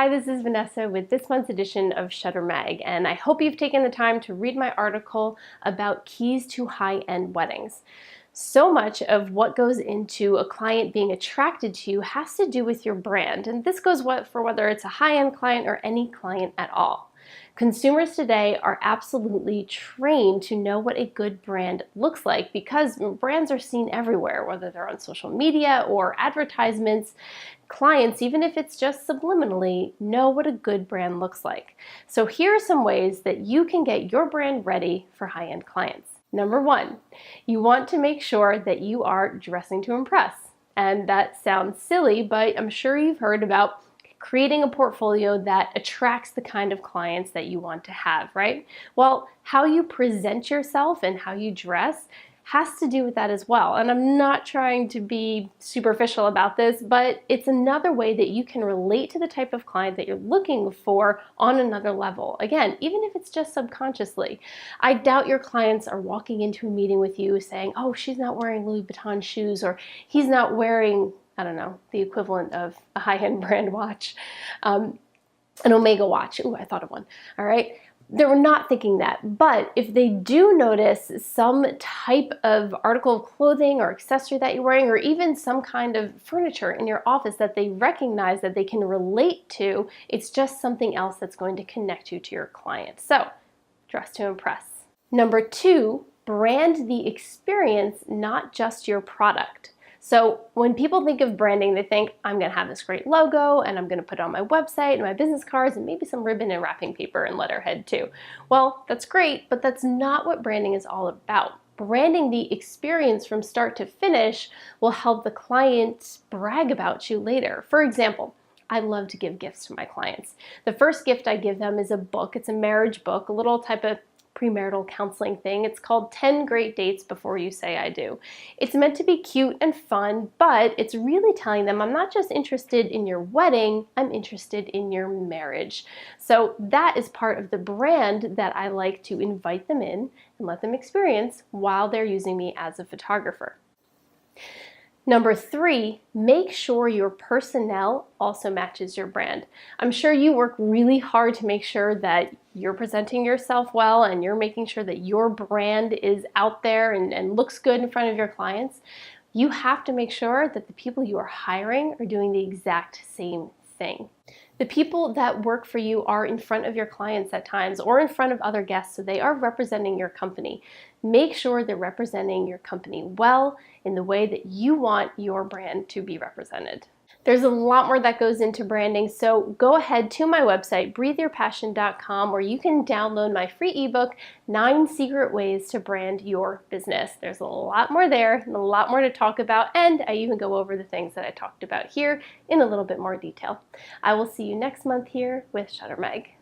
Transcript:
Hi, this is Vanessa with this month's edition of Shutter Mag, and I hope you've taken the time to read my article about keys to high-end weddings. So much of what goes into a client being attracted to you has to do with your brand, and this goes for whether it's a high-end client or any client at all. Consumers today are absolutely trained to know what a good brand looks like because brands are seen everywhere, whether they're on social media or advertisements. Clients, even if it's just subliminally, know what a good brand looks like. So here are some ways that you can get your brand ready for high-end clients. Number one, you want to make sure that you are dressing to impress. And that sounds silly, but I'm sure you've heard about creating a portfolio that attracts the kind of clients that you want to have, right? Well, how you present yourself and how you dress has to do with that as well. And I'm not trying to be superficial about this, but it's another way that you can relate to the type of client that you're looking for on another level. Again, even if it's just subconsciously. I doubt your clients are walking into a meeting with you saying, oh, she's not wearing Louis Vuitton shoes, or he's not wearing, I don't know, the equivalent of a high-end brand watch, an Omega watch. Ooh, I thought of one. All right. They were not thinking that, but if they do notice some type of article of clothing or accessory that you're wearing, or even some kind of furniture in your office that they recognize that they can relate to, it's just something else that's going to connect you to your client. So, dress to impress. Number two, brand the experience, not just your product. So when people think of branding, they think, I'm gonna have this great logo and I'm gonna put it on my website and my business cards and maybe some ribbon and wrapping paper and letterhead too. Well, that's great, but that's not what branding is all about. Branding the experience from start to finish will help the client brag about you later. For example, I love to give gifts to my clients. The first gift I give them is a book. It's a marriage book, a little type of premarital counseling thing. It's called 10 Great Dates Before You Say I Do. It's meant to be cute and fun, but it's really telling them I'm not just interested in your wedding, I'm interested in your marriage. So that is part of the brand that I like to invite them in and let them experience while they're using me as a photographer. Number three, make sure your personnel also matches your brand. I'm sure you work really hard to make sure that you're presenting yourself well and you're making sure that your brand is out there and looks good in front of your clients. You have to make sure that the people you are hiring are doing the exact same thing. The people that work for you are in front of your clients at times or in front of other guests, so they are representing your company. Make sure they're representing your company well in the way that you want your brand to be represented. There's a lot more that goes into branding, so go ahead to my website, breatheyourpassion.com, where you can download my free ebook, 9 Secret Ways to Brand Your Business. There's a lot more there and a lot more to talk about, and I even go over the things that I talked about here in a little bit more detail. I will see you next month here with Shutter Mag.